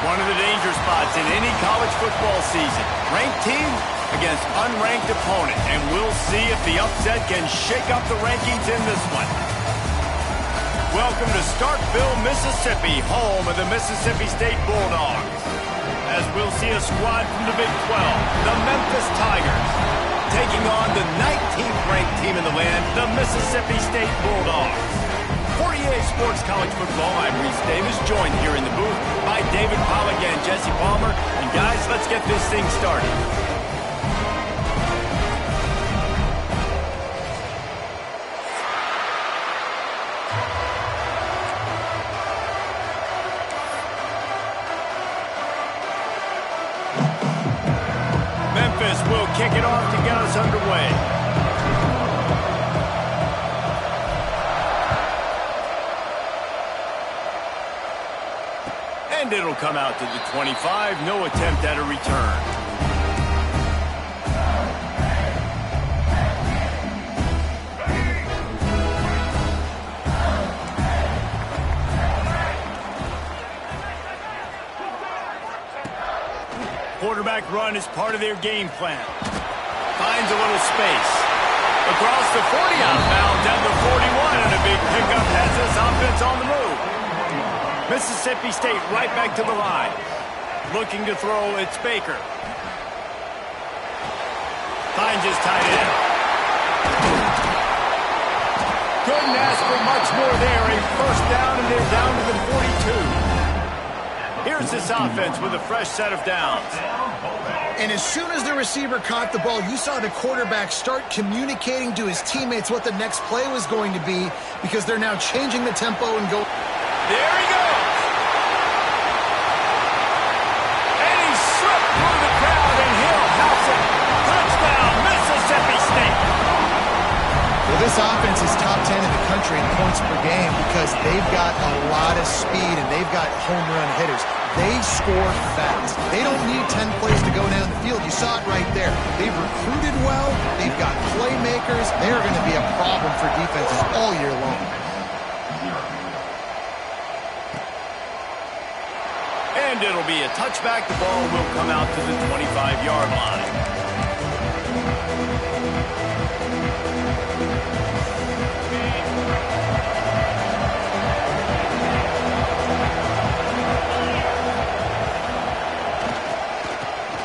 One of the danger spots in any college football season. Ranked team against unranked opponent. And we'll see if the upset can shake up the rankings in this one. Welcome to Starkville, Mississippi, home of the Mississippi State Bulldogs. As we'll see a squad from the Big 12, the Memphis Tigers, taking on the 19th ranked team in the land, the Mississippi State Bulldogs. For EA Sports College Football, I'm Reese Davis, joined here in the booth by David Pollack and Jesse Palmer. And guys, let's get this thing started. Memphis will kick it off to get us underway. And it'll come out to the 25. No attempt at a return. Quarterback run is part of their game plan. Finds a little space. Across the 40 outbound and the 41, and a big pickup has this offense on the move. Mississippi State right back to the line. Looking to throw, it's Baker. Finds his tight end. Couldn't ask for much more there. A first down, and they're down to the 42. Here's this offense with a fresh set of downs. And as soon as the receiver caught the ball, you saw the quarterback start communicating to his teammates what the next play was going to be, because they're now changing the tempo and go. There he goes. And he slipped through the crowd, and he'll house it. Touchdown, Mississippi State. Well, this offense is top 10 in the country in points per game because they've got a lot of speed and they've got home run hitters. They score fast. They don't need 10 plays to go down the field. You saw it right there. They've recruited well. They've got playmakers. They're going to be a problem for defenses all year long. And it'll be a touchback. The ball will come out to the 25-yard line.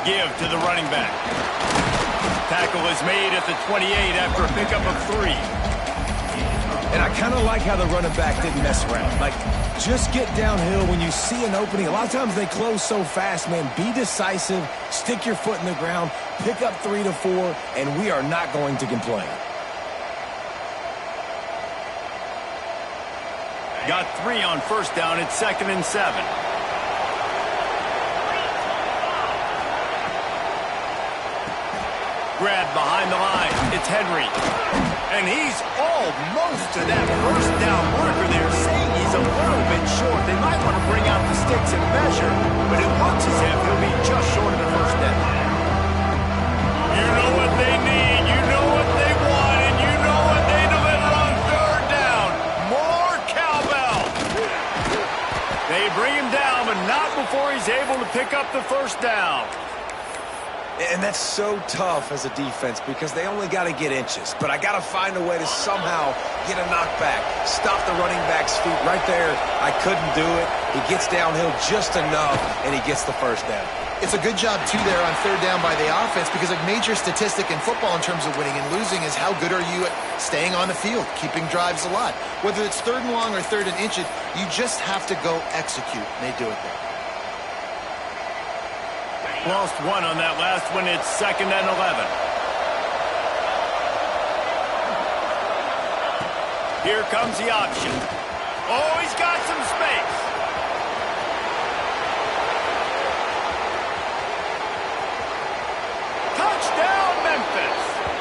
Give to the running back. Tackle is made at the 28 after a pickup of 3. And I kind of like how the running back didn't mess around. Like, just get downhill when you see an opening. A lot of times they close so fast, man. Be decisive, stick your foot in the ground, pick up 3 to 4, and we are not going to complain. Got 3 on first down. It's 2nd and 7. Grab behind the line. It's Henry. And he's almost to that first down marker there, saying he's a little bit short. They might want to bring out the sticks and measure, but it looks as if he'll be just short of the first down. You know what they need, you know what they want, and you know what they deliver on third down. More cowbell. They bring him down, but not before he's able to pick up the first down. And that's so tough as a defense because they only got to get inches. But I got to find a way to somehow get a knockback, stop the running back's feet right there. I couldn't do it. He gets downhill just enough, and he gets the first down. It's a good job, too, there on third down by the offense, because a major statistic in football in terms of winning and losing is how good are you at staying on the field, keeping drives alive. Whether it's third and long or third and inches, you just have to go execute, and they do it there. Lost 1 on that last one. It's 2nd and 11. Here comes the option. Oh, he's got some space. Touchdown, Memphis.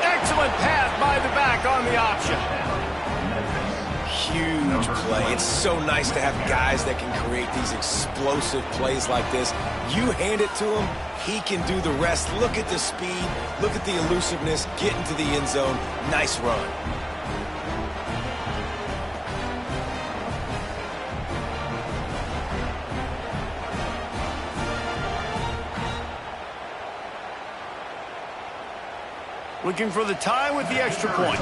Excellent pass by the back on the option. Huge play. It's so nice to have guys that can create these explosive plays like this. You hand it to him, he can do the rest. Look at the speed. Look at the elusiveness. Get into the end zone. Nice run. Looking for the tie with the extra point.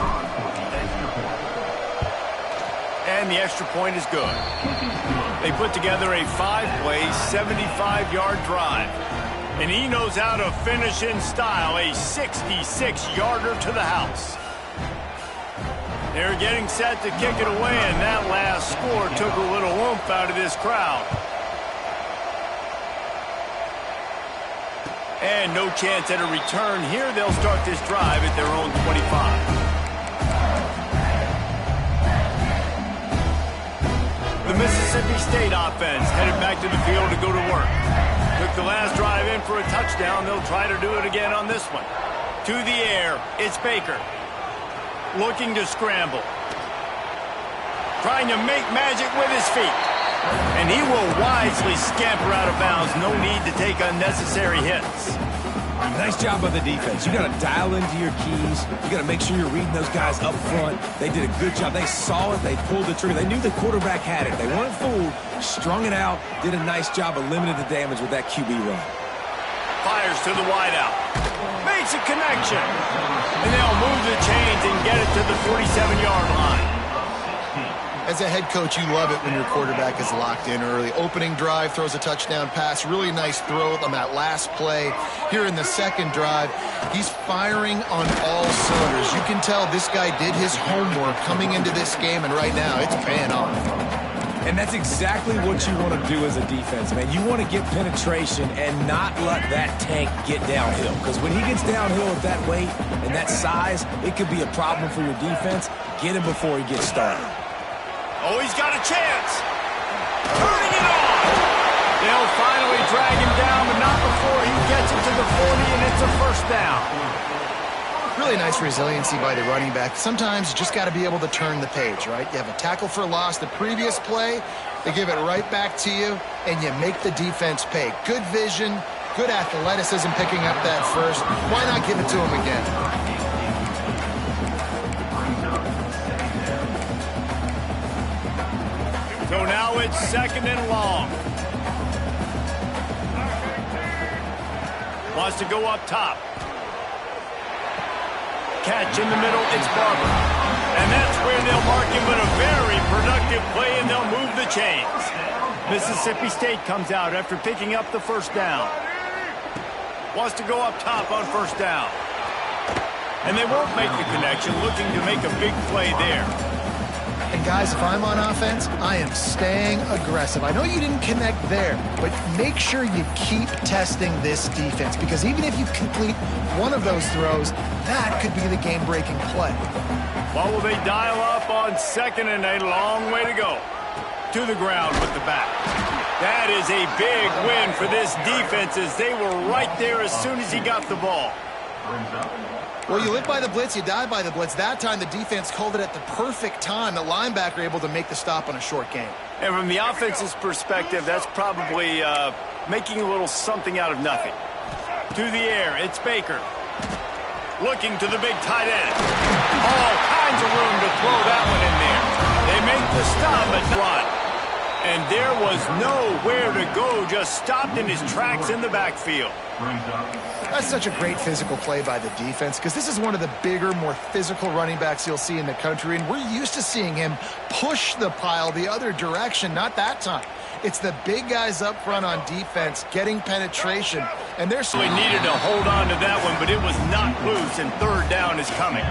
And the extra point is good. They put together a 5-play, 75-yard drive. And he knows how to finish in style, a 66-yarder to the house. They're getting set to kick it away, and that last score took a little oomph out of this crowd. And no chance at a return here. They'll start this drive at their own 25. The Mississippi State offense headed back to the field to go to work. Took the last drive in for a touchdown. They'll try to do it again on this one. To the air, it's Baker. Looking to scramble. Trying to make magic with his feet. And he will wisely scamper out of bounds. No need to take unnecessary hits. Nice job by the defense. You got to dial into your keys. You got to make sure you're reading those guys up front. They did a good job. They saw it. They pulled the trigger. They knew the quarterback had it. They weren't fooled. Strung it out. Did a nice job of limiting the damage with that QB run. Fires to the wideout. Makes a connection. And they'll move the chains and get it to the 47-yard line. As a head coach, you love it when your quarterback is locked in early. Opening drive, throws a touchdown pass. Really nice throw on that last play. Here in the second drive, he's firing on all cylinders. You can tell this guy did his homework coming into this game, and right now it's paying off. And that's exactly what you want to do as a defense, man. You want to get penetration and not let that tank get downhill. Because when he gets downhill at that weight and that size, it could be a problem for your defense. Get him before he gets started. Oh, he's got a chance. Turning it on. They'll finally drag him down, but not before he gets it to the 40, and it's a first down. Really nice resiliency by the running back. Sometimes you just got to be able to turn the page, right? You have a tackle for loss the previous play. They give it right back to you, and you make the defense pay. Good vision, good athleticism picking up that first. Why not give it to him again? So now it's second and long. Wants to go up top. Catch in the middle, it's Barber. And that's where they'll mark him with a very productive play, and they'll move the chains. Mississippi State comes out after picking up the first down. Wants to go up top on first down. And they won't make the connection, looking to make a big play there. And guys, if I'm on offense, I am staying aggressive. I know you didn't connect there, but make sure you keep testing this defense, because even if you complete one of those throws, that could be the game-breaking play. What will they dial up on second and a long way to go? To the ground with the back. That is a big win for this defense, as they were right there as soon as he got the ball. Well, you live by the blitz, you die by the blitz. That time, the defense called it at the perfect time. The linebacker able to make the stop on a short game. And from the offense's perspective, that's probably making a little something out of nothing. To the air, it's Baker. Looking to the big tight end. All kinds of room to throw that one in there. They make the stop at the run. And there was nowhere to go, just stopped in his tracks in the backfield. That's such a great physical play by the defense, because this is one of the bigger, more physical running backs you'll see in the country, and we're used to seeing him push the pile the other direction. Not that time. It's the big guys up front on defense getting penetration, and they're so he needed to hold on to that one, but it was not loose, and third down is coming.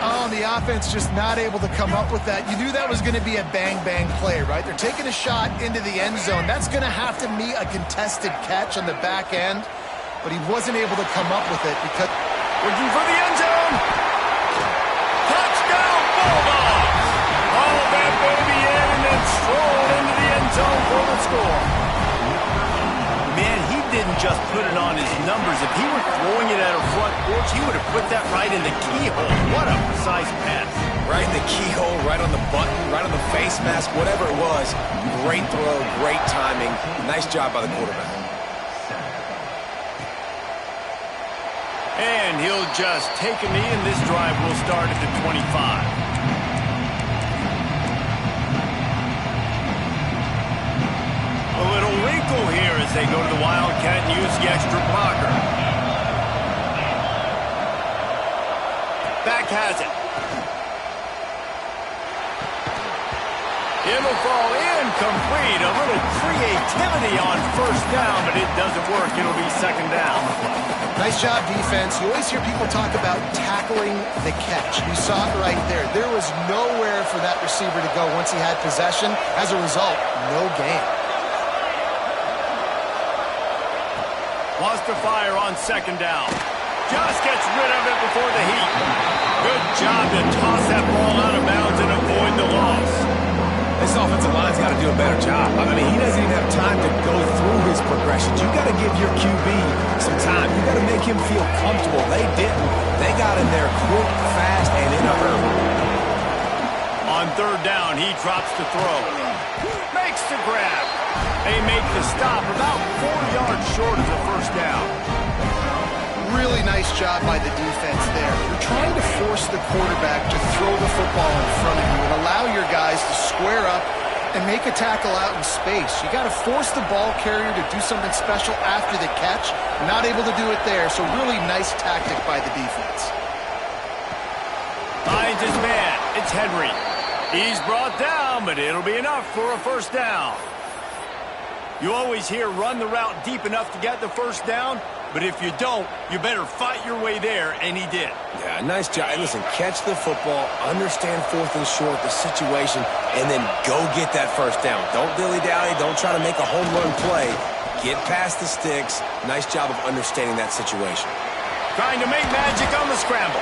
Oh, and the offense just not able to come up with that. You knew that was going to be a bang-bang play, right? They're taking a shot into the end zone. That's going to have to be a contested catch on the back end, but he wasn't able to come up with it because... Looking for the end zone. Touchdown, Bulldogs! All of that baby in and then strolled into the end zone for the score. Man, he didn't just put it on his numbers. If he were throwing it at a front porch, he would have put that right in the keyhole. What a precise pass. Right in the keyhole, right on the button, right on the face mask, whatever it was. Great throw, great timing. Nice job by the quarterback. And he'll just take a knee, and this drive will start at the 25. A little wrinkle here as they go to the Wildcat and use the extra blocker. quarterback has it. It'll fall incomplete. A little creativity on first down, but it doesn't work. It'll be second down. Nice job, defense. You always hear people talk about tackling the catch. You saw it right there. There was nowhere for that receiver to go once he had possession. As a result, no gain. Wants to fire on second down. Just gets rid of it before the heat. Good job to toss that ball out of bounds and avoid the loss. This offensive line's got to do a better job. I mean, he doesn't even have time to go through his progressions. You got to give your QB some time. You got to make him feel comfortable. They didn't. They got in there quick, fast, and in a hurry. On third down, he drops the throw. Makes the grab. They make the stop about 4 yards short of the first down. Really nice job by the defense there. You're trying to force the quarterback to throw the football in front of you and allow your guys to square up and make a tackle out in space. You got to force the ball carrier to do something special after the catch. Not able to do it there, so really nice tactic by the defense. Finds his man. It's Henry. He's brought down, but it'll be enough for a first down. You always hear run the route deep enough to get the first down, but if you don't, you better fight your way there, and he did. Yeah, nice job. Hey, listen, catch the football, understand fourth and short, the situation, and then go get that first down. Don't dilly-dally. Don't try to make a home run play. Get past the sticks. Nice job of understanding that situation. Trying to make magic on the scramble.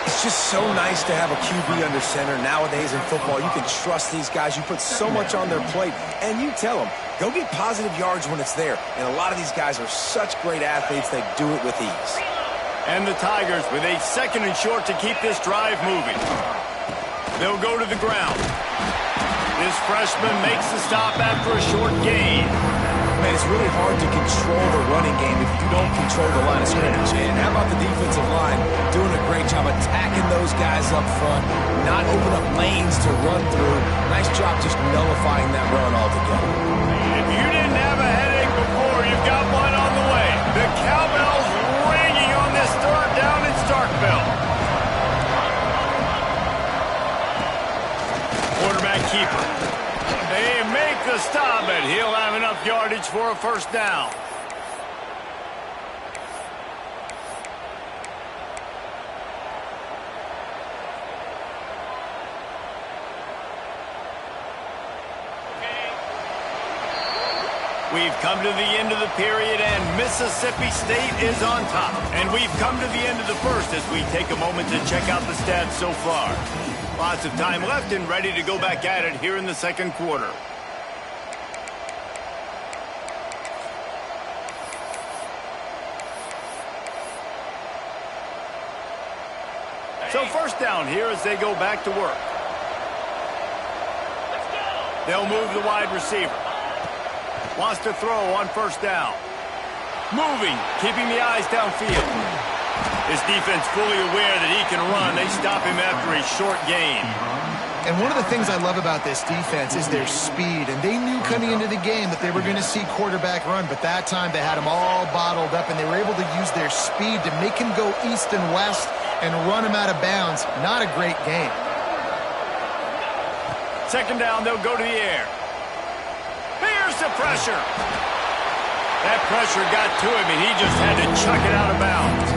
It's just so nice to have a QB under center. Nowadays in football, you can trust these guys. You put so much on their plate, and you tell them, go get positive yards when it's there. And a lot of these guys are such great athletes, they do it with ease. And the Tigers with a second and short to keep this drive moving. They'll go to the ground. This freshman makes the stop after a short gain. Man, it's really hard to control the running game if you don't control the line of scrimmage. And how about the defensive line doing a great job attacking those guys up front, not open up lanes to run through. Nice job just nullifying that run altogether. If you didn't have a headache before, you've got one on the way. The cowbell's ringing on this third down in Starkville. Quarterback keeper. They make the stop, and he'll have enough yardage for a first down. We've come to the end of the period, and Mississippi State is on top. And we've come to the end of the first as we take a moment to check out the stats so far. Lots of time left and ready to go back at it here in the second quarter. So first down here as they go back to work. They'll move the wide receiver. Wants to throw on first down. Moving, keeping the eyes downfield. His defense fully aware that he can run. They stop him after a short gain. And one of the things I love about this defense is their speed. And they knew coming into the game that they were going to see quarterback run. But that time they had him all bottled up, and they were able to use their speed to make him go east and west and run him out of bounds. Not a great game. Second down, they'll go to the air. Here's the pressure. That pressure got to him, and he just had to chuck it out of bounds.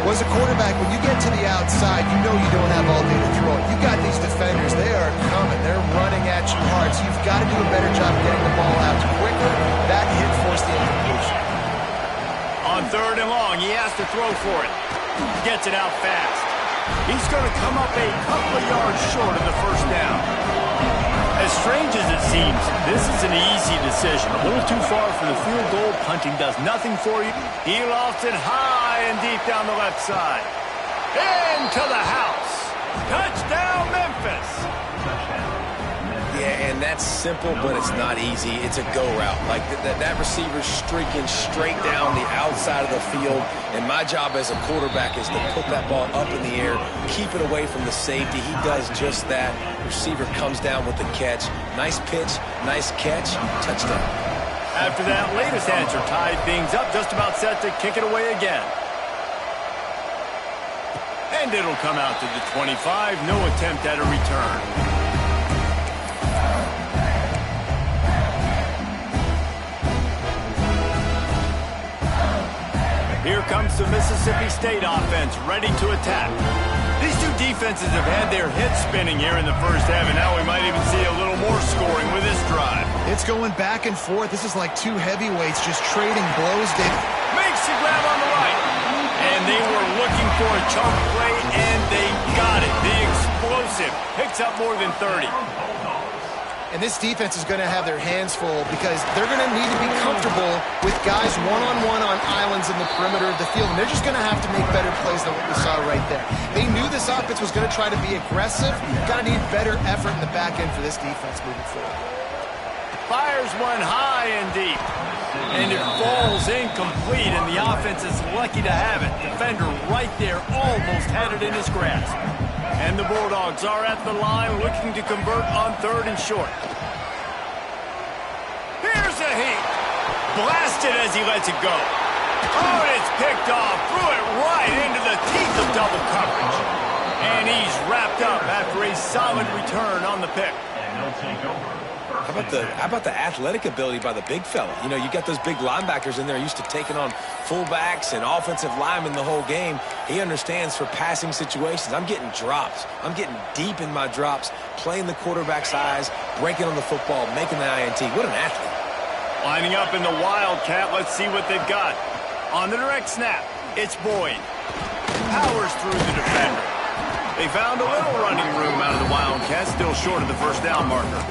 Well, as a quarterback, when you get to the outside, you know you don't have all day to throw it. You got these defenders. They are coming. They're running at you hard, so you've got to do a better job getting the ball out quicker. That hit forced the incompletion. On third and long, he has to throw for it. Gets it out fast. He's going to come up a couple of yards short of the first down. As strange as it seems, this is an easy decision. A little too far for the field goal. Punting does nothing for you. He lofts it high and deep down the left side. Into the house. Touchdown, Memphis. Yeah, and that's simple, but it's not easy. It's a go route. Like that receiver's streaking straight down the outside of the field, and my job as a quarterback is to put that ball up in the air, keep it away from the safety. He does just that. Receiver comes down with the catch. Nice pitch, nice catch, touchdown. After that latest answer tied things up, just about set to kick it away again. And it'll come out to the 25. No attempt at a return. Here comes the Mississippi State offense, ready to attack. These two defenses have had their heads spinning here in the first half, and now we might even see a little more scoring with this drive. It's going back and forth. This is like two heavyweights just trading blows. Makes the grab on the right. And they were looking for a chunk play, and they got it. The explosive picks up more than 30. And this defense is going to have their hands full because they're going to need to be comfortable with guys one-on-one on islands in the perimeter of the field. And they're just going to have to make better plays than what we saw right there. They knew this offense was going to try to be aggressive. Got to need better effort in the back end for this defense moving forward. Fires one high and deep. And it falls incomplete, and the offense is lucky to have it. Defender right there almost had it in his grasp. And the Bulldogs are at the line looking to convert on 3rd and short. Here's a heat. Blasted as he lets it go. Oh, and it's picked off. Threw it right into the teeth of double coverage. And he's wrapped up after a solid return on the pick. And they'll take over. How about the athletic ability by the big fella? You know, you got those big linebackers in there used to taking on fullbacks and offensive linemen the whole game. He understands for passing situations. I'm getting drops. I'm getting deep in my drops, playing the quarterback's eyes, breaking on the football, making the INT. What an athlete. Lining up in the Wildcat. Let's see what they've got. On the direct snap, it's Boyd. Powers through the defender. They found a little running room out of the Wildcat, still short of the first down marker.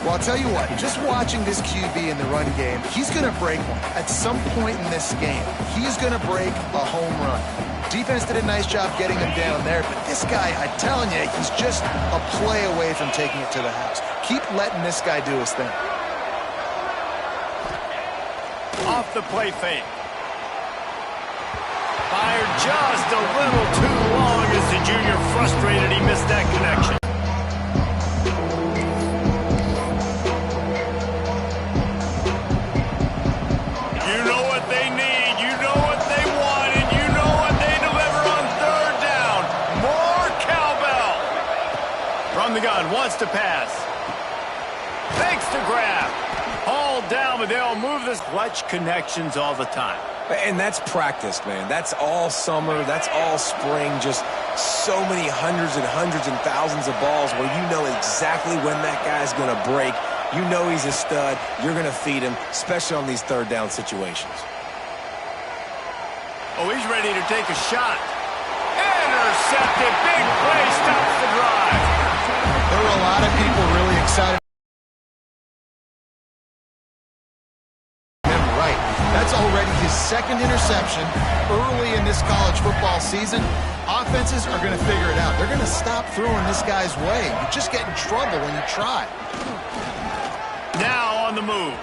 Well, I'll tell you what, just watching this QB in the run game, he's going to break one. At some point in this game, he's going to break a home run. Defense did a nice job getting him down there, but this guy, I'm telling you, he's just a play away from taking it to the house. Keep letting this guy do his thing. Off the play fake. Fired just a little too long as the junior frustrated he missed that connection. You know what they need, you know what they want, and you know what they deliver on 3rd down. More cowbell. From the gun, wants to pass. Fakes to grab. All down, but they'll move this. Clutch connections all the time. And that's practice, man. That's all summer. That's all spring. Just so many hundreds and thousands of balls where you know exactly when that guy's going to break. You know he's a stud. You're going to feed him, especially on these 3rd down situations. Oh, he's ready to take a shot. Intercepted. Big play. Stops the drive. There were a lot of people really excited. That's already his 2nd interception early in this college football season. Offenses are going to figure it out. They're going to stop throwing this guy's way. You just get in trouble when you try. Now on the move.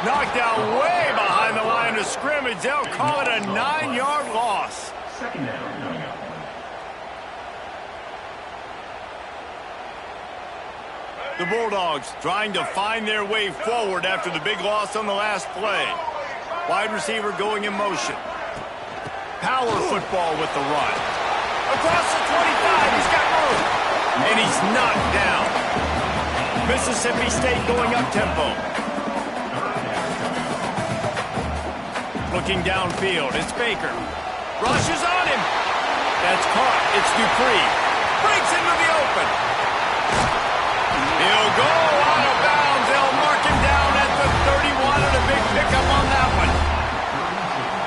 Knocked out way behind the line of scrimmage. They'll call it a 9-yard loss. 2nd down. The Bulldogs trying to find their way forward after the big loss on the last play. Wide receiver going in motion. Power football with the run. Across the 25, he's got room. And he's knocked down. Mississippi State going up-tempo. Looking downfield, it's Baker. Rushes on him. That's caught. It's Dupree. Breaks into the open. He'll go out of bounds. They'll mark him down at the 31 and a big pickup on that one.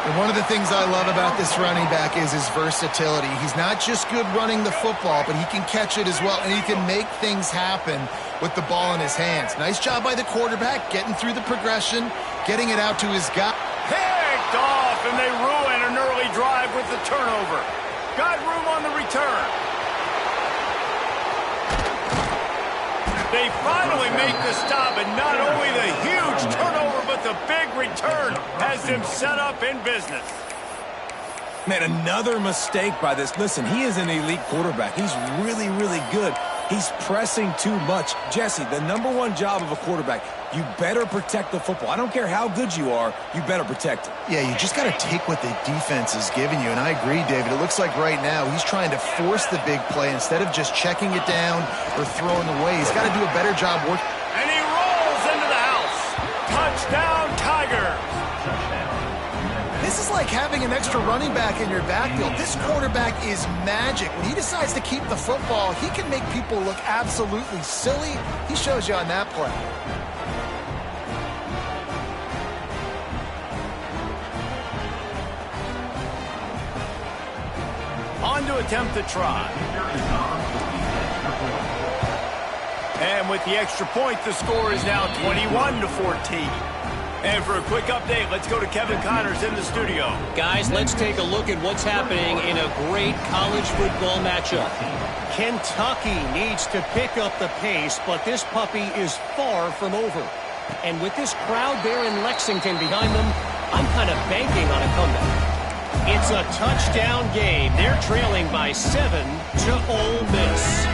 And one of the things I love about this running back is his versatility. He's not just good running the football, but he can catch it as well, and he can make things happen with the ball in his hands. Nice job by the quarterback, getting through the progression, getting it out to his guy. Picked off, and they ruin an early drive with the turnover. Got room on the return. They finally make the stop, and not only the huge turnover, but the big return has them set up in business. Man, another mistake by this. Listen, he is an elite quarterback. He's really, really good. He's pressing too much. Jesse, the #1 job of a quarterback, you better protect the football. I don't care how good you are, you better protect it. Yeah, you just got to take what the defense is giving you, and I agree, David. It looks like right now he's trying to force the big play instead of just checking it down or throwing away. He's got to do a better job working. And he rolls into the house. Touchdown, Tigers. This is like having an extra running back in your backfield. This quarterback is magic. When he decides to keep the football, he can make people look absolutely silly. He shows you on that play. On to attempt the try. And with the extra point, the score is now 21-14. And for a quick update, let's go to Kevin Connors in the studio. Guys, let's take a look at what's happening in a great college football matchup. Kentucky needs to pick up the pace, but this puppy is far from over. And with this crowd there in Lexington behind them, I'm kind of banking on a comeback. It's a touchdown game. They're trailing by 7 to Ole Miss.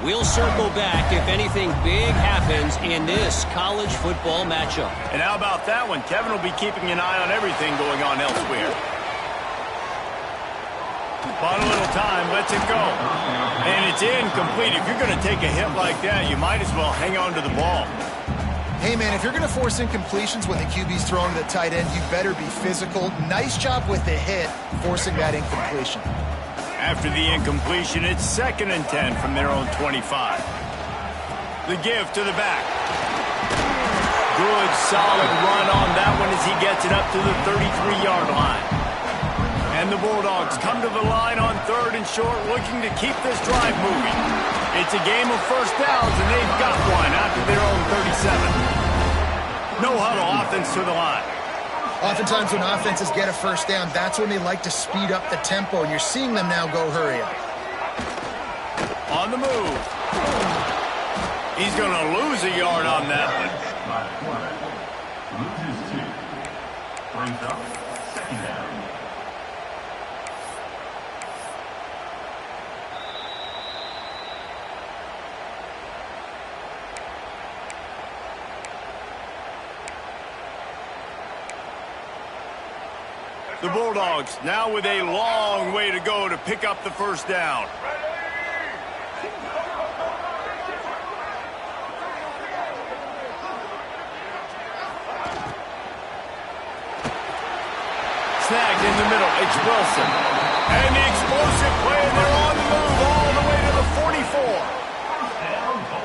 We'll circle back if anything big happens in this college football matchup. And how about that one? Kevin will be keeping an eye on everything going on elsewhere. Bought a little time, lets it go. And it's incomplete. If you're going to take a hit like that, you might as well hang on to the ball. Hey, man, if you're going to force incompletions when the QB's throwing to the tight end, you better be physical. Nice job with the hit, forcing that incompletion. After the incompletion, it's 2nd and 10 from their own 25. The give to the back. Good, solid run on that one as he gets it up to the 33-yard line. And the Bulldogs come to the line on 3rd and short, looking to keep this drive moving. It's a game of first downs, and they've got one after their own 37. No huddle, offense to the line. Oftentimes when offenses get a first down, that's when they like to speed up the tempo, and you're seeing them now go hurry up. On the move. He's going to lose a yard on that one. Loses 2. Brings up 2nd down. The Bulldogs now with a long way to go to pick up the first down. Snagged in the middle, it's Wilson. And the explosive play, and they're on the move all the way to the 44.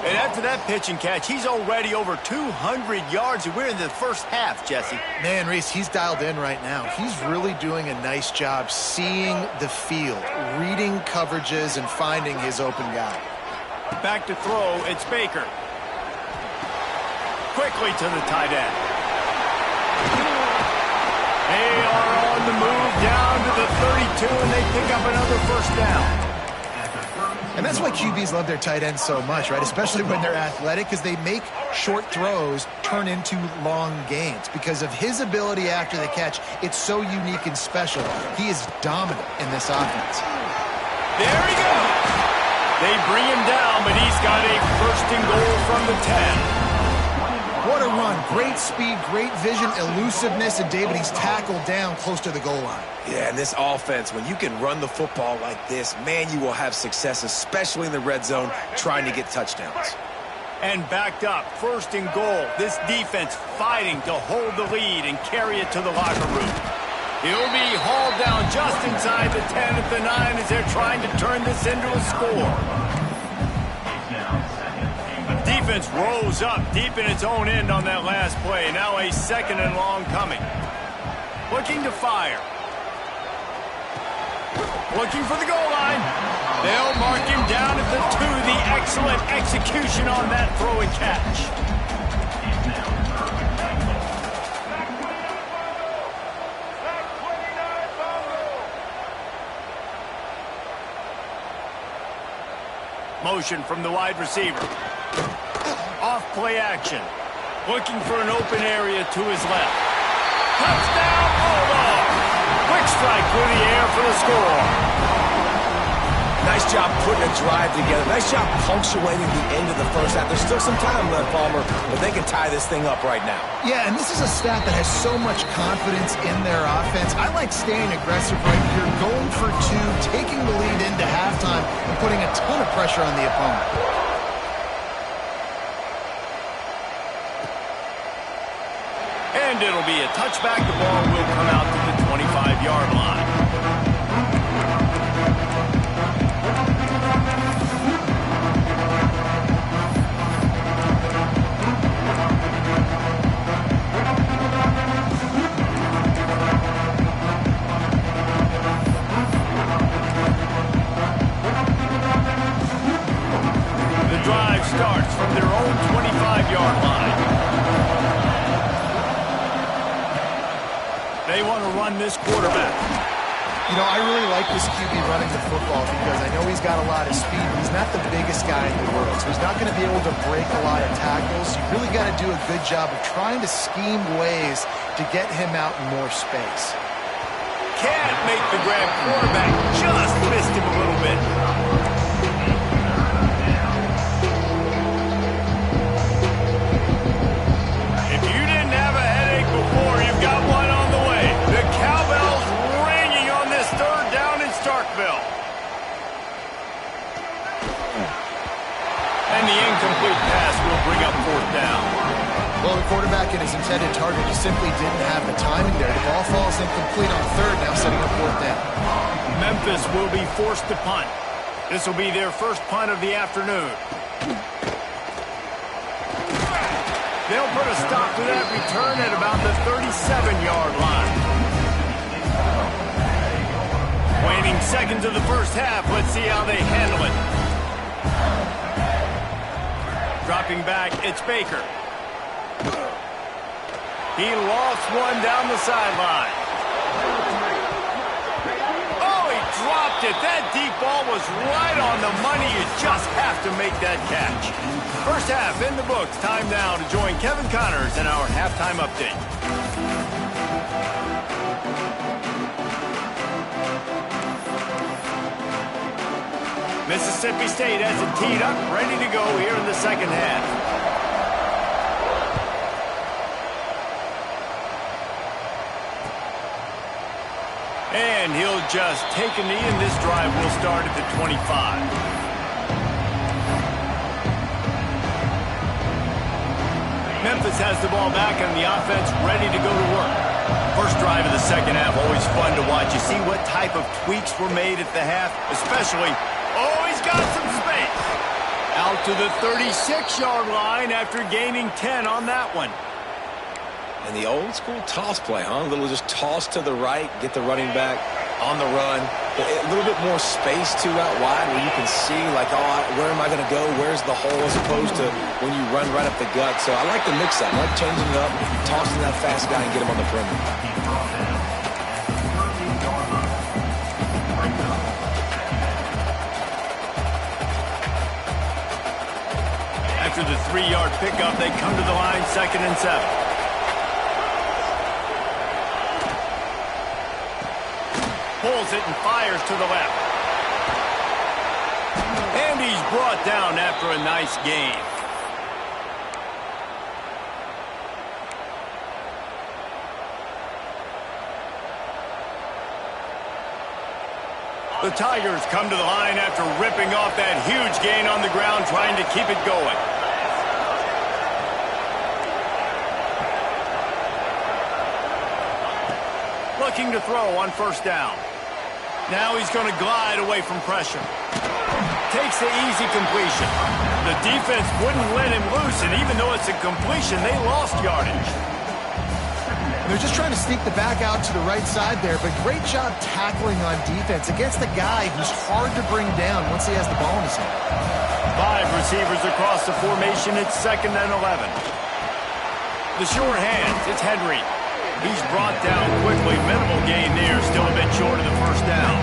And after that pitch and catch, he's already over 200 yards, and we're in the first half, Jesse. Man, Reese, he's dialed in right now. He's really doing a nice job seeing the field, reading coverages, and finding his open guy. Back to throw, it's Baker. Quickly to the tight end. They are on the move down to the 32, and they pick up another first down. And that's why QBs love their tight ends so much, right? Especially when they're athletic, because they make short throws turn into long gains. Because of his ability after the catch, it's so unique and special. He is dominant in this offense. There he goes. They bring him down, but he's got a 1st and goal from the 10. What a run. Great speed, great vision, elusiveness, and David, he's tackled down close to the goal line. Yeah, and this offense, when you can run the football like this, man, you will have success, especially in the red zone, trying to get touchdowns. And backed up, 1st and goal. This defense fighting to hold the lead and carry it to the locker room. He'll be hauled down just inside the 10 at the 9 as they're trying to turn this into a score. Defense rose up deep in its own end on that last play. Now a 2nd and long coming. Looking to fire. Looking for the goal line. They'll mark him down at the 2. The excellent execution on that throw and catch. Motion from the wide receiver. Off play action. Looking for an open area to his left. Touchdown, Bulldogs! Quick strike through the air for the score. Nice job putting a drive together. Nice job punctuating the end of the first half. There's still some time left, Palmer, but they can tie this thing up right now. Yeah, and this is a staff that has so much confidence in their offense. I like staying aggressive right here, going for two, taking the lead into halftime, and putting a ton of pressure on the opponent. And it'll be a touchback. The ball will come out to the 25-yard line. The drive starts from their own 25-yard line. They want to run this quarterback. You know, I really like this QB running the football because I know he's got a lot of speed, but he's not the biggest guy in the world, so he's not going to be able to break a lot of tackles. You really got to do a good job of trying to scheme ways to get him out in more space. Can't make the grab. Quarterback just missed him a little bit. If you didn't have a headache before, you've got one on the way. The cowbell's ringing on this third down in Starkville. And the incomplete pass will bring up fourth down. Well, the quarterback and his intended target just simply didn't have the timing there. The ball falls incomplete on third, now setting up fourth down. Memphis will be forced to punt. This will be their first punt of the afternoon. They'll put a stop to that return at about the 37-yard line. Waning seconds of the first half. Let's see how they handle it. Dropping back, it's Baker. He lost one down the sideline. Oh, he dropped it. That deep ball was right on the money. You just have to make that catch. First half in the books. Time now to join Kevin Connors in our halftime update. Mississippi State has it teed up, ready to go here in the second half. And he'll just take a knee, and this drive will start at the 25. Memphis has the ball back, and the offense ready to go to work. First drive of the second half, always fun to watch. You see what type of tweaks were made at the half, especially, oh, he's got some space. Out to the 36-yard line after gaining 10 on that one. And the old school toss play, huh? A little just toss to the right, get the running back on the run. A little bit more space, too, out wide where you can see, like, oh, where am I going to go? Where's the hole as opposed to when you run right up the gut. So I like the mix-up. I like changing it up, tossing that fast guy and get him on the perimeter. After the 3-yard pickup, they come to the line, 2nd and 7. Pulls it and fires to the left. And he's brought down after a nice gain. The Tigers come to the line after ripping off that huge gain on the ground, trying to keep it going. Looking to throw on first down. Now he's going to glide away from pressure. Takes the easy completion. The defense wouldn't let him loose, and even though it's a completion, they lost yardage. They're just trying to sneak the back out to the right side there, but great job tackling on defense against a guy who's hard to bring down once he has the ball in his hand. 5 receivers across the formation. It's 2nd and 11. The short hands, it's Henry. He's brought down quickly. Minimal gain there. Still a bit short of the first down.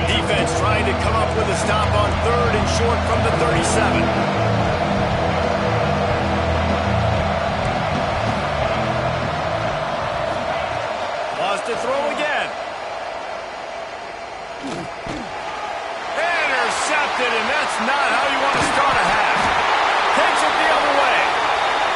Defense trying to come up with a stop on 3rd and short from the 37. it, and that's not how you want to start a half. Takes it the other way.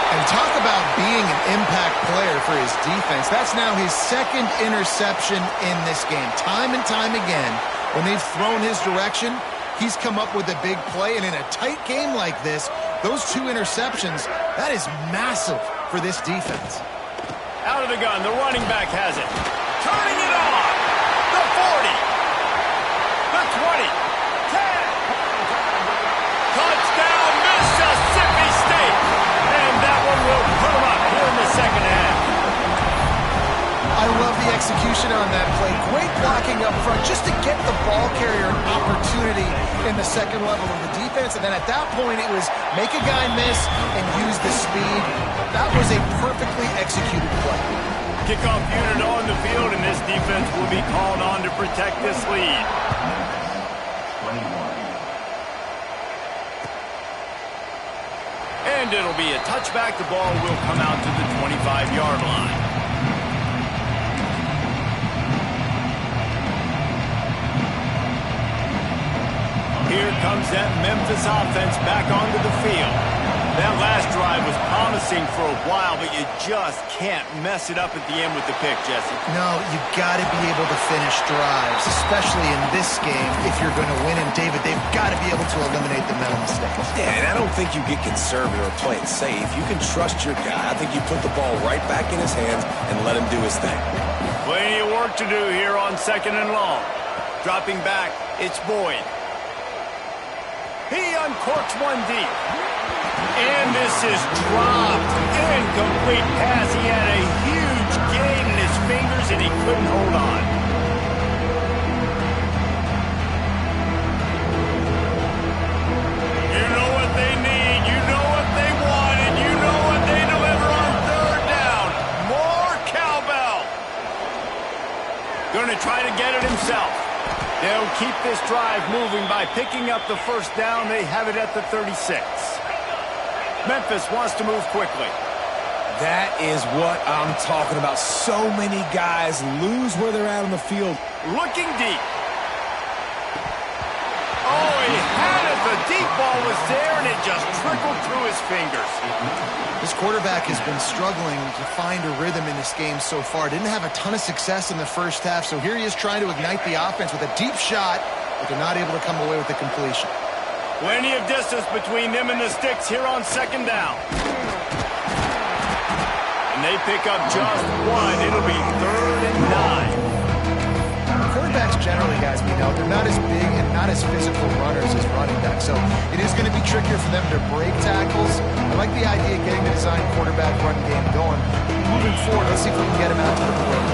And talk about being an impact player for his defense. That's now his second interception in this game. Time and time again, when they've thrown his direction, he's come up with a big play. And in a tight game like this, those 2 interceptions, that is massive for this defense. Out of the gun, the running back has it. Turning it on. The 40. The 20. 10. Touchdown, Mississippi State. And that one will put them up here in the second half. I love the execution on that play. Great blocking up front just to get the ball carrier an opportunity in the second level of the defense. And then at that point, it was make a guy miss and use the speed. That was a perfectly executed play. Kickoff unit on the field, and this defense will be called on to protect this lead. 21. And it'll be a touchback. The ball will come out to the 25-yard line. Here comes that Memphis offense back onto the field. That last drive was promising for a while, but you just can't mess it up at the end with the pick, Jesse. No, you got to be able to finish drives, especially in this game if you're going to win. And, David, they've got to be able to eliminate the mental mistakes. Yeah, and I don't think you get conservative or play it safe. You can trust your guy. I think you put the ball right back in his hands and let him do his thing. Plenty of work to do here on 2nd and long. Dropping back, it's Boyd. He uncorks one deep. And this is dropped. Incomplete pass. He had a huge gain in his fingers, and he couldn't hold on. You know what they need. You know what they want, and you know what they deliver on 3rd down. More cowbell. Going to try to get it himself. They'll keep this drive moving by picking up the 1st down. They have it at the 36. Memphis wants to move quickly. That is what I'm talking about. So many guys lose where they're at on the field. Looking deep. Oh, he had it. The deep ball was there, and it just trickled through his fingers. This quarterback has been struggling to find a rhythm in this game so far. Didn't have a ton of success in the 1st half, so here he is trying to ignite the offense with a deep shot, but they're not able to come away with the completion. Plenty of distance between them and the sticks here on 2nd down. And they pick up just one. It'll be 3rd and 9. Quarterbacks generally, guys, we know, they're not as big and not as physical runners as running backs, so it is going to be trickier for them to break tackles. I like the idea of getting the design quarterback run game going. Moving forward, let's see if we can get him out to the field.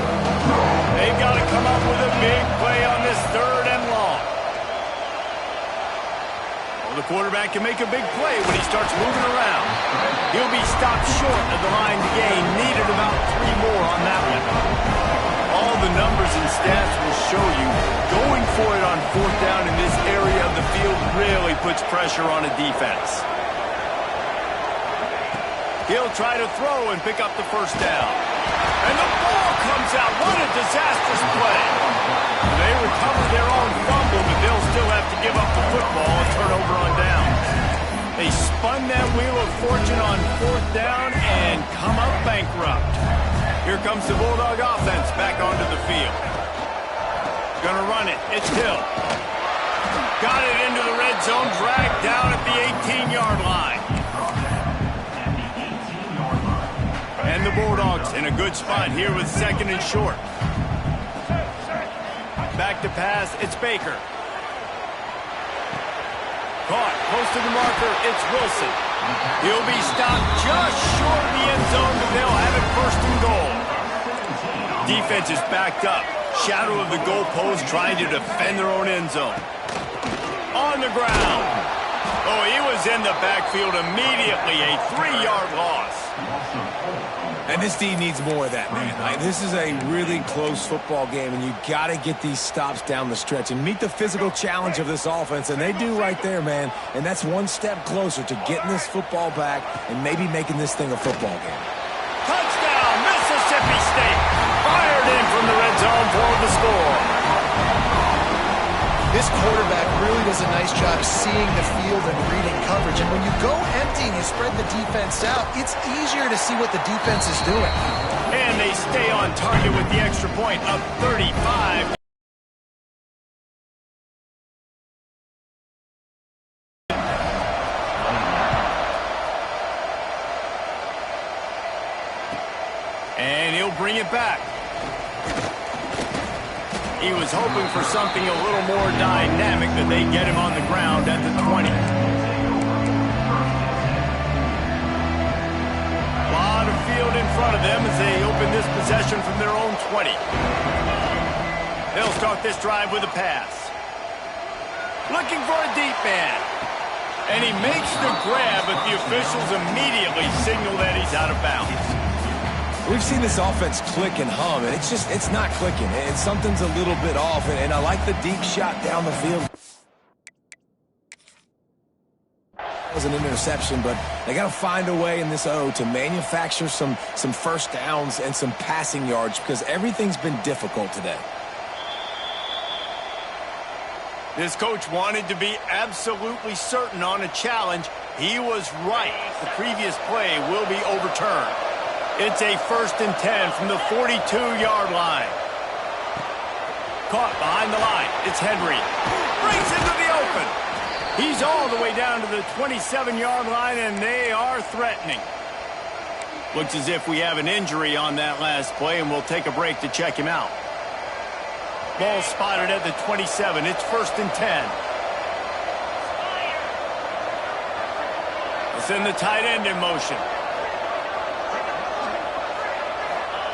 They've got to come up with a big play on this 3rd and long. Well, the quarterback can make a big play when he starts moving around. He'll be stopped short of the line to gain. Needed about 3 more on that one. All the numbers and stats will show you going for it on 4th down in this area of the field really puts pressure on a defense. He'll try to throw and pick up the 1st down. And the ball comes out. What a disastrous play. They recover their own fumble, but they'll still have to give up the football and turn over on downs. They spun that wheel of fortune on 4th down and come up bankrupt. Here comes the Bulldog offense back onto the field. Gonna run it. It's Hill. Got it into the red zone, dragged down at the 18-yard line. And the Bulldogs in a good spot here with 2nd and short. Back to pass, it's Baker. Caught, close to the marker, it's Wilson. He'll be stopped just short of the end zone, but they'll have it 1st and goal. Defense is backed up. Shadow of the goalpost trying to defend their own end zone. On the ground. Oh, he was in the backfield immediately. A 3-yard loss. And this D needs more of that, man. This is a really close football game, and you got to get these stops down the stretch and meet the physical challenge of this offense, and they do right there, man. And that's one step closer to getting this football back and maybe making this thing a football game. Touchdown, Mississippi State. Fired in from the red zone for the score. This quarterback really does a nice job seeing the field and reading coverage. And when you go empty and you spread the defense out, it's easier to see what the defense is doing. And they stay on target with the extra point, up 35. And he'll bring it back. He was hoping for something a little more dynamic, that they get him on the ground at the 20. A lot of field in front of them as they open this possession from their own 20. They'll start this drive with a pass. Looking for a deep man. And he makes the grab, but the officials immediately signal that he's out of bounds. We've seen this offense click and hum, and it's not clicking. And something's a little bit off, and I like the deep shot down the field. It was an interception, but they got to find a way in this O to manufacture some first downs and some passing yards, because everything's been difficult today. This coach wanted to be absolutely certain on a challenge. He was right. The previous play will be overturned. It's a 1st and 10 from the 42-yard line. Caught behind the line. It's Henry. Breaks into the open. He's all the way down to the 27-yard line, and they are threatening. Looks as if we have an injury on that last play, and we'll take a break to check him out. Ball spotted at the 27. It's 1st and 10. It's in the tight end in motion.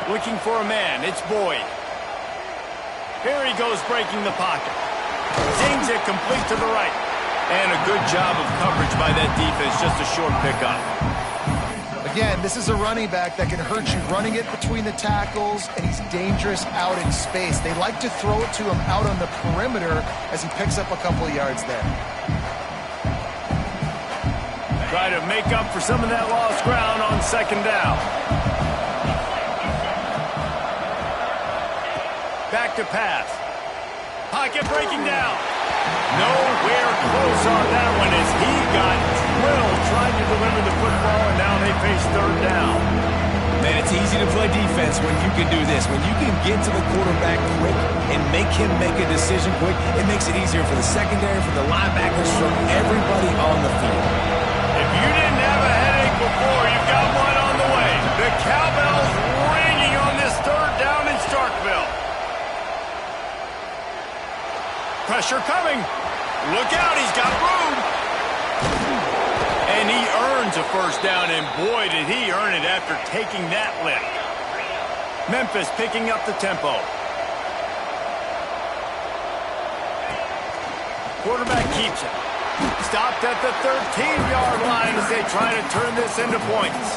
Looking for a man. It's Boyd. Here he goes, breaking the pocket. Zings it complete to the right. And a good job of coverage by that defense. Just a short pickup. Again, this is a running back that can hurt you running it between the tackles, and he's dangerous out in space. They like to throw it to him out on the perimeter as he picks up a couple of yards there. Try to make up for some of that lost ground on 2nd down. Back to pass. Pocket breaking down. Nowhere close on that one as he got drilled trying to deliver the football, and now they face 3rd down. Man, it's easy to play defense when you can do this. When you can get to the quarterback quick and make him make a decision quick, it makes it easier for the secondary, for the linebackers, for everybody on the field. If you didn't have a headache before, you've got one on the way. The cowbell's ringing on this 3rd down in Starkville. Pressure coming. Look out, he's got room. And he earns a 1st down, and boy, did he earn it after taking that lift. Memphis picking up the tempo. Quarterback keeps it. Stopped at the 13-yard line as they try to turn this into points.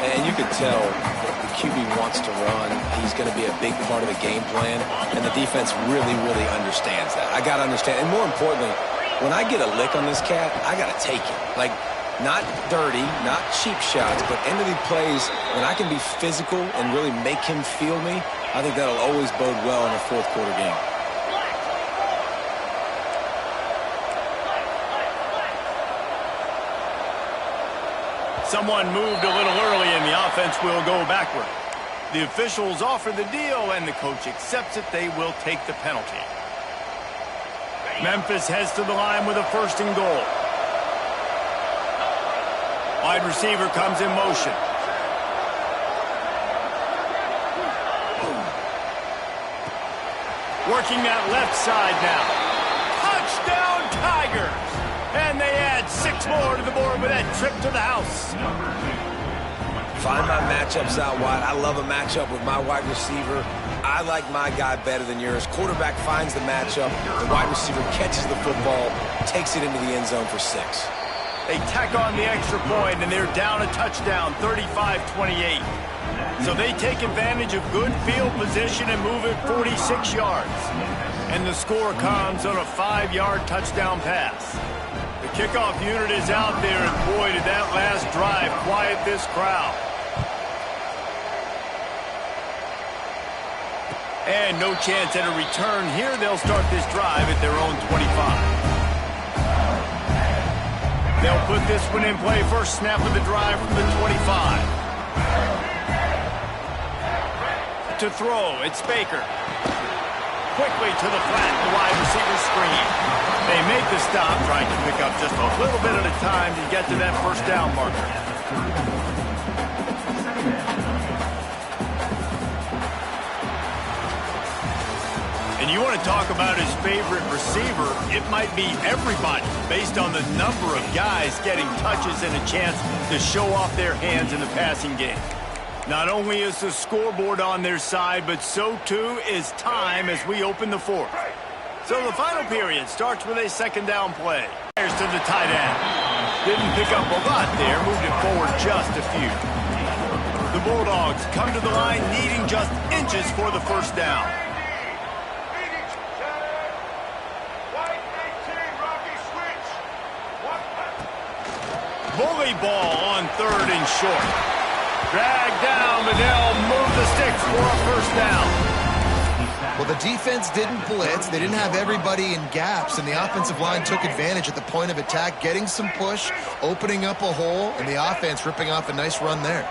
And you can tell the QB wants to run. He's going to be a big part of the game plan, and the defense really, really understands that. I got to understand, and more importantly, when I get a lick on this cat, I got to take it. Like, not dirty, not cheap shots, but end of the plays, when I can be physical and really make him feel me, I think that'll always bode well in a 4th quarter game. Someone moved a little early, and the offense will go backward. The officials offer the deal, and the coach accepts it. They will take the penalty. Memphis heads to the line with a 1st and goal. Wide receiver comes in motion. Working that left side now. Touchdown, Tigers! And they add 6 more to the board with that trip to the house. Find my matchups out wide. I love a matchup with my wide receiver. I like my guy better than yours. Quarterback finds the matchup. The wide receiver catches the football, takes it into the end zone for 6. They tack on the extra point, and they're down a touchdown, 35-28. So they take advantage of good field position and move it 46 yards. And the score comes on a 5-yard touchdown pass. The kickoff unit is out there, and boy, did that last drive quiet this crowd. And no chance at a return here. They'll start this drive at their own 25. They'll put this one in play. First snap of the drive from the 25. To throw, it's Baker. Quickly to the flat, the wide receiver screen. They make the stop, trying to pick up just a little bit at a time to get to that first down marker. And you want to talk about his favorite receiver, it might be everybody based on the number of guys getting touches and a chance to show off their hands in the passing game. Not only is the scoreboard on their side, but so too is time as we open the fourth. So the final period starts with a second down play. Here's to the tight end. Didn't pick up a lot there, moved it forward just a few. The Bulldogs come to the line needing just inches for the first down. Bully ball on third and short. Dragged down, but they'll move the sticks for a first down. Well, the defense didn't blitz. They didn't have everybody in gaps, and the offensive line took advantage at the point of attack, getting some push, opening up a hole, and the offense ripping off a nice run there.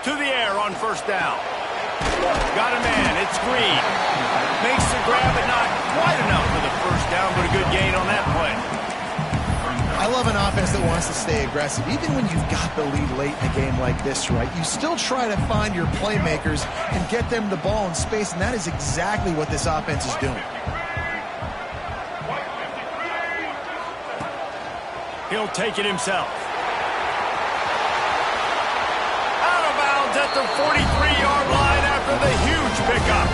To the air on first down. Got a man, it's Green. Makes the grab, but not quite enough for the first down, but a good gain on that play. I love an offense that wants to stay aggressive. Even when you've got the lead late in a game like this, right, you still try to find your playmakers and get them the ball in space, and that is exactly what this offense is doing. He'll take it himself. Out of bounds at the 43-yard line after the huge pickup.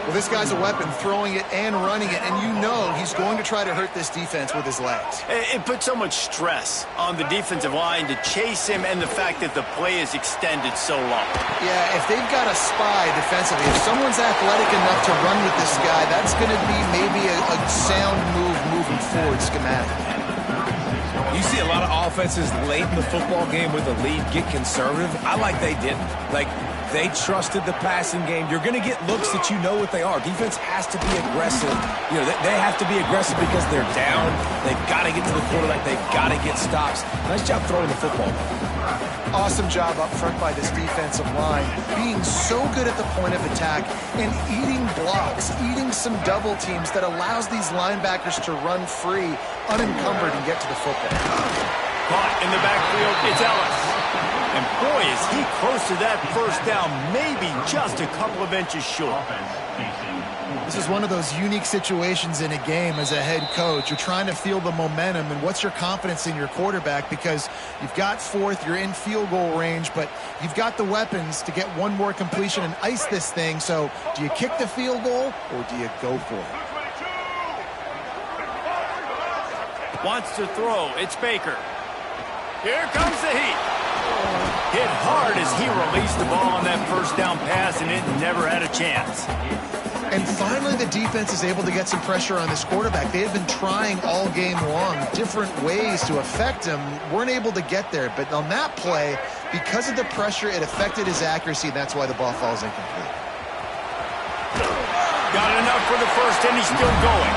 Well, this guy's a weapon, throwing it and running it, and you know he's going to try to hurt this defense with his legs. It puts so much stress on the defensive line to chase him and the fact that the play is extended so long. Yeah, if they've got a spy defensively, if someone's athletic enough to run with this guy, that's going to be maybe a sound move moving forward schematically. You see a lot of offenses late in the football game with a lead get conservative. I like they didn't. Like, they trusted the passing game. You're going to get looks that you know what they are. Defense has to be aggressive. You know, they have to be aggressive because they're down. They've got to get to the quarterback. They've got to get stops. Nice job throwing the football. Awesome job up front by this defensive line, being so good at the point of attack and eating blocks, eating some double teams that allows these linebackers to run free, unencumbered, and get to the football. Caught in the backfield, it's Ellis. And boy, is he close to that first down, maybe just a couple of inches short. This is one of those unique situations in a game as a head coach. You're trying to feel the momentum, and what's your confidence in your quarterback, because you've got fourth, you're in field goal range, but you've got the weapons to get one more completion and ice this thing. So do you kick the field goal or do you go for it? Wants to throw, it's Baker. Here comes the heat. Hit hard as he released the ball on that first down pass, and it never had a chance. And finally, the defense is able to get some pressure on this quarterback. They have been trying all game long different ways to affect him. Weren't able to get there. But on that play, because of the pressure, it affected his accuracy, and that's why the ball falls incomplete. Got enough for the first, and he's still going.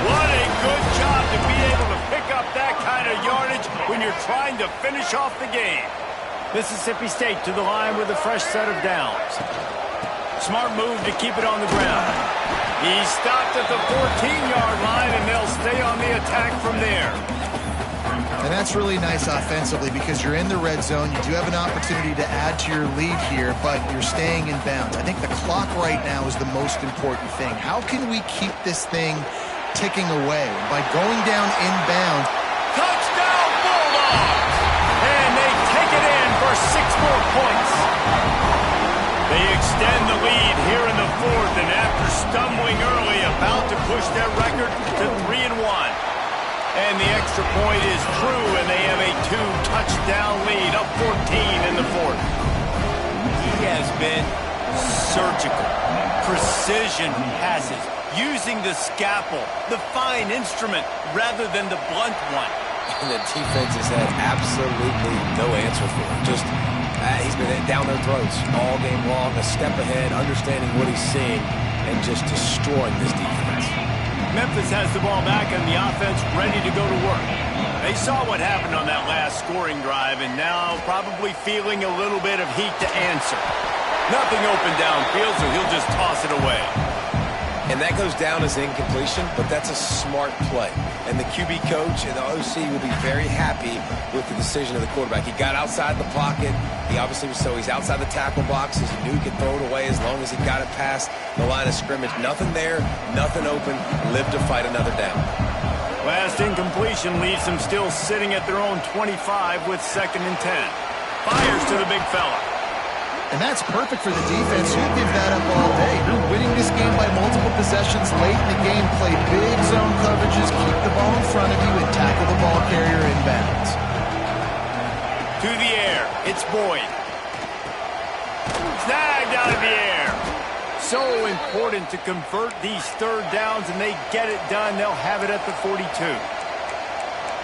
What a good job to be able to pick up that kind of yardage when you're trying to finish off the game. Mississippi State to the line with a fresh set of downs. Smart move to keep it on the ground. He stopped at the 14-yard line, and they'll stay on the attack from there. And that's really nice offensively because you're in the red zone. You do have an opportunity to add to your lead here, but you're staying in bounds. I think the clock right now is the most important thing. How can we keep this thing ticking away? By going down inbound. Touchdown Bulldogs! And they take it in for 6 more points. They extend the lead here in the fourth, and after stumbling early, about to push their record to 3-1. And the extra point is true, and they have a 2-touchdown lead, up 14 in the fourth. He has been surgical. Precision passes, using the scalpel, the fine instrument, rather than the blunt one. And the defense has had absolutely no answer for it. Just He's been down their throats all game long, a step ahead, understanding what he's seeing, and just destroying this defense. Memphis has the ball back and the offense ready to go to work. They saw what happened on that last scoring drive and now probably feeling a little bit of heat to answer. Nothing open downfield, so he'll just toss it away. And that goes down as incompletion, but that's a smart play. And the QB coach and the OC will be very happy with the decision of the quarterback. He got outside the pocket. He obviously was he's outside the tackle boxes. He knew he could throw it away as long as he got it past the line of scrimmage. Nothing there, nothing open. Live to fight another down. Last incompletion leaves them still sitting at their own 25 with 2nd and 10. Fires to the big fella. And that's perfect for the defense. You'll give that up all day. You're winning this game by multiple possessions late in the game. Play big zone coverages, keep the ball in front of you, and tackle the ball carrier inbounds. To the air. It's Boyd. Snagged out of the air. So important to convert these 3rd downs, and they get it done. They'll have it at the 42.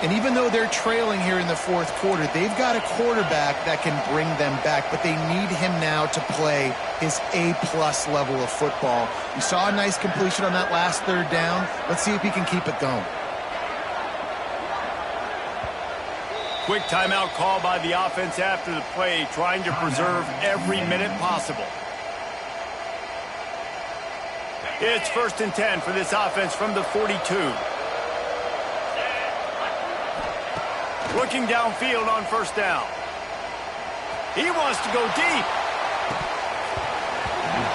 And even though they're trailing here in the 4th quarter, they've got a quarterback that can bring them back, but they need him now to play his A-plus level of football. You saw a nice completion on that last 3rd down. Let's see if he can keep it going. Quick timeout call by the offense after the play, trying to preserve every minute possible. It's 1st and 10 for this offense from the 42. Looking downfield on 1st down. He wants to go deep.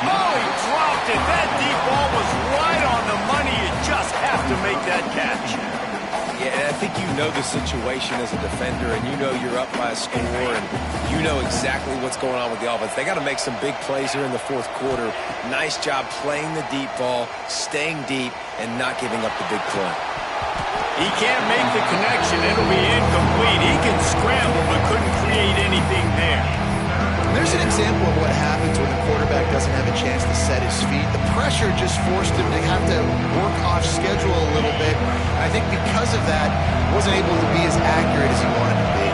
Oh, he dropped it. That deep ball was right on the money. You just have to make that catch. Yeah, and I think you know the situation as a defender, and you know you're up by a score, and you know exactly what's going on with the offense. They got to make some big plays here in the 4th quarter. Nice job playing the deep ball, staying deep, and not giving up the big play. He can't make the connection. It'll be incomplete. He can scramble, but couldn't create anything there. There's an example of what happens when the quarterback doesn't have a chance to set his feet. The pressure just forced him to have to work off schedule a little bit. And I think because of that, wasn't able to be as accurate as he wanted to be.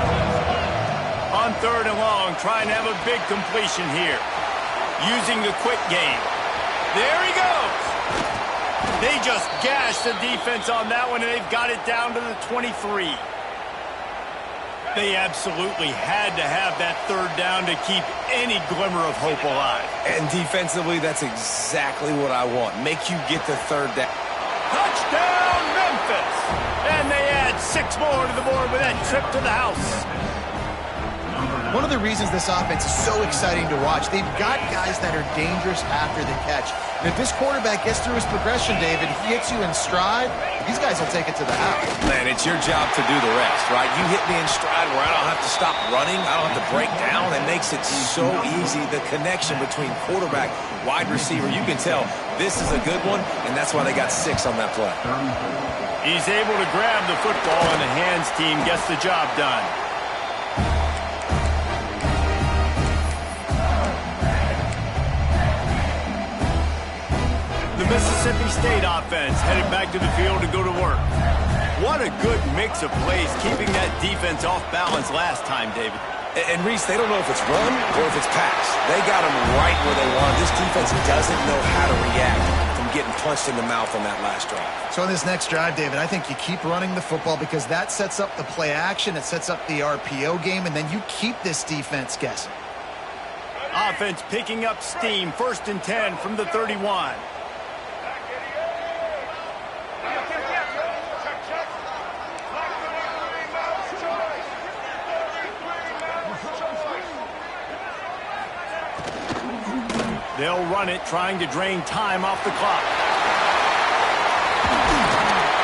On 3rd and long, trying to have a big completion here. Using the quick game. There he goes. They just gashed the defense on that one, and they've got it down to the 23. They absolutely had to have that 3rd down to keep any glimmer of hope alive. And defensively, that's exactly what I want. Make you get the 3rd down. Touchdown, Memphis! And they add 6 more to the board with that trip to the house. One of the reasons this offense is so exciting to watch, they've got guys that are dangerous after the catch. And if this quarterback gets through his progression, David, he hits you in stride, these guys will take it to the house. Man, it's your job to do the rest, right? You hit me in stride where I don't have to stop running, I don't have to break down. It makes it so easy, the connection between quarterback, wide receiver. You can tell this is a good one, and that's why they got 6 on that play. He's able to grab the football, and the hands team gets the job done. The Mississippi State offense headed back to the field to go to work. What a good mix of plays, keeping that defense off balance last time, David. And Reese, they don't know if it's run or if it's pass. They got them right where they want. This defense doesn't know how to react from getting punched in the mouth on that last drive. So on this next drive, David, I think you keep running the football because that sets up the play action, it sets up the RPO game, and then you keep this defense guessing. Offense picking up steam, 1st and 10 from the 31. They'll run it, trying to drain time off the clock.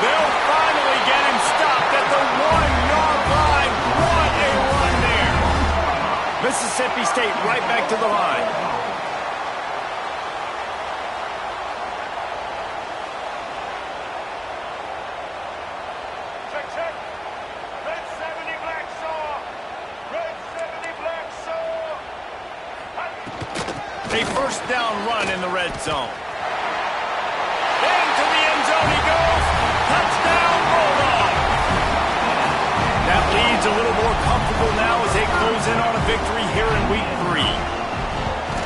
They'll finally get him stopped at the 1-yard line. What a run there. Mississippi State right back to the line. A 1st down run in the red zone. Into the end zone he goes. Touchdown, Bulldog. That lead's a little more comfortable now as they close in on a victory here in Week 3.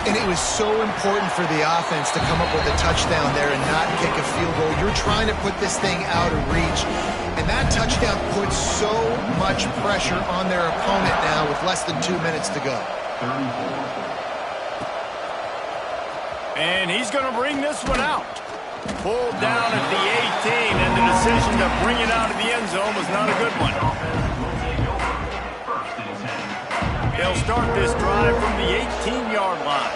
And it was so important for the offense to come up with a touchdown there and not kick a field goal. You're trying to put this thing out of reach. And that touchdown puts so much pressure on their opponent now with less than 2 minutes to go. And he's going to bring this one out. Pulled down at the 18, and the decision to bring it out of the end zone was not a good one. They'll start this drive from the 18-yard line.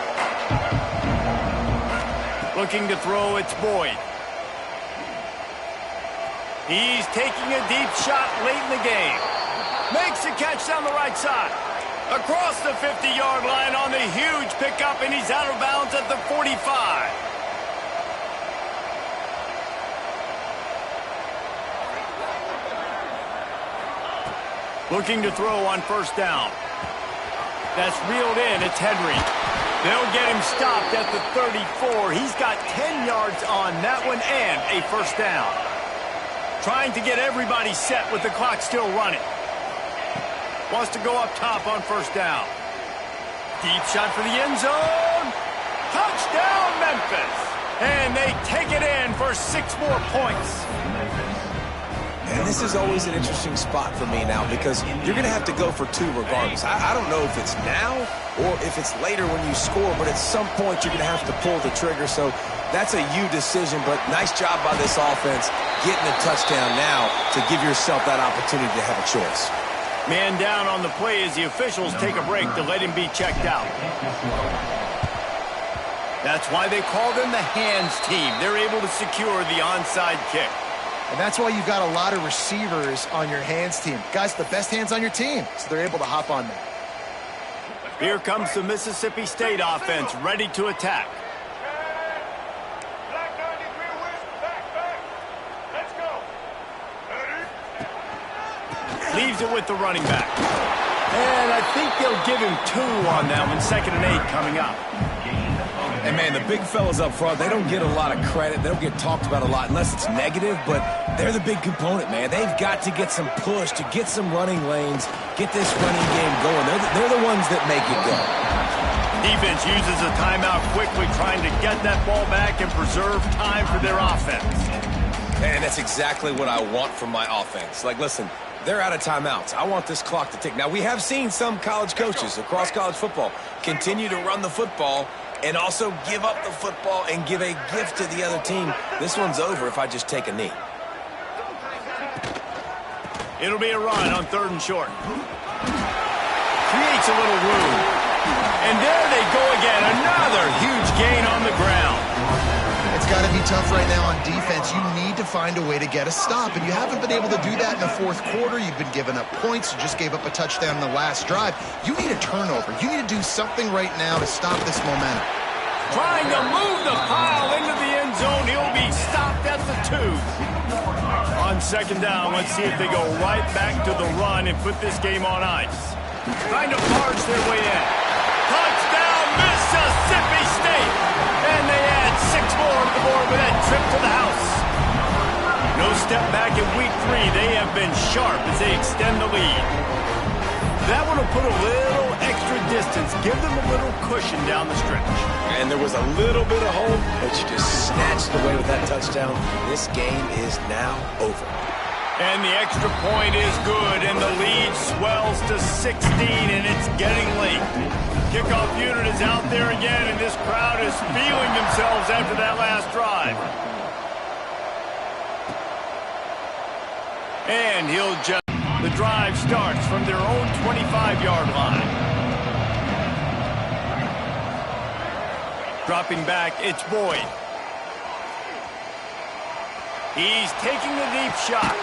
Looking to throw, it's Boyd. He's taking a deep shot late in the game. Makes a catch down the right side. Across the 50-yard line on the huge pickup, and he's out of bounds at the 45. Looking to throw on first down. That's reeled in. It's Henry. They'll get him stopped at the 34. He's got 10 yards on that one and a first down. Trying to get everybody set with the clock still running. Wants to go up top on first down. Deep shot for the end zone. Touchdown, Memphis. And they take it in for 6 more points. And this is always an interesting spot for me now because you're going to have to go for 2 regardless. I don't know if it's now or if it's later when you score, but at some point you're going to have to pull the trigger. So that's a you decision, but nice job by this offense getting a touchdown now to give yourself that opportunity to have a choice. Man down on the play as the officials take a break to let him be checked out. That's why they call them the hands team. They're able to secure the onside kick. And that's why you've got a lot of receivers on your hands team. Guys, the best hands on your team, so they're able to hop on that. Here comes the Mississippi State offense, ready to attack. Leaves it with the running back. And I think they'll give him 2 on that one. 2nd and 8 coming up. And, man, the big fellas up front, they don't get a lot of credit. They don't get talked about a lot unless it's negative, but they're the big component, man. They've got to get some push, to get some running lanes, get this running game going. They're the ones that make it go. Defense uses a timeout quickly, trying to get that ball back and preserve time for their offense. And that's exactly what I want from my offense. Like, listen, they're out of timeouts. I want this clock to tick. Now, we have seen some college coaches across college football continue to run the football and also give up the football and give a gift to the other team. This one's over if I just take a knee. It'll be a run on 3rd and short. Creates a little room. And there they go again. Another huge gain on the ground. It's got to be tough right now on defense. You need to find a way to get a stop, and you haven't been able to do that in the 4th quarter. You've been giving up points. You just gave up a touchdown in the last drive. You need a turnover. You need to do something right now to stop this momentum. Trying to move the pile into the end zone. He'll be stopped at the 2. On 2nd down, let's see if they go right back to the run and put this game on ice. Trying to barge their way in. Touchdown, Mississippi State! And they add 6 more to the board with that trip to the house. No step back in Week 3. They have been sharp as they extend the lead. That one will put a little extra distance, give them a little cushion down the stretch. And there was a little bit of hope, but you just snatched away with that touchdown. This game is now over. And the extra point is good, and the lead swells to 16, and it's getting late. Kickoff unit is out there again, and this crowd is feeling themselves after that last drive. And he'll just... The drive starts from their own 25-yard line. Dropping back, it's Boyd. He's taking the deep shot.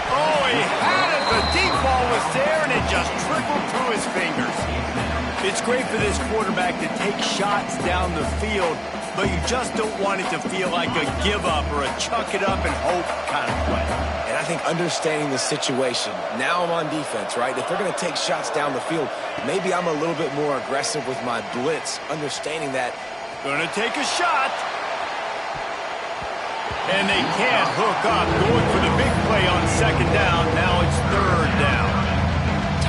Oh, he had it. The deep ball was there, and it just trickled through his fingers. It's great for this quarterback to take shots down the field, but you just don't want it to feel like a give-up or a chuck-it-up-and-hope kind of play. And I think understanding the situation, now I'm on defense, right? If they're going to take shots down the field, maybe I'm a little bit more aggressive with my blitz, understanding that. Going to take a shot. And they can't hook up. Going for the big play on 2nd down. Now it's 3rd down.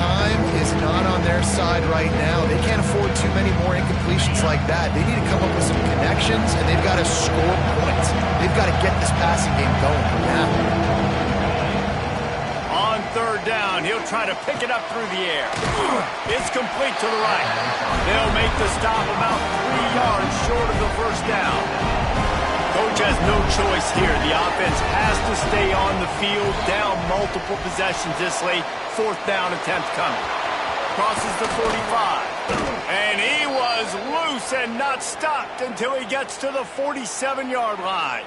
time is not on their side right now. They can't afford too many more incompletions like that. They need to come up with some connections, and they've got to score points. They've got to get this passing game going now. On third down, he'll try to pick it up through the air. It's complete to the right. They'll make the stop about 3 yards short of the first down. Coach has no choice here. The offense has to stay on the field, down multiple possessions this late. Fourth down attempt coming. Crosses the 45. And he was loose and not stopped until he gets to the 47-yard line.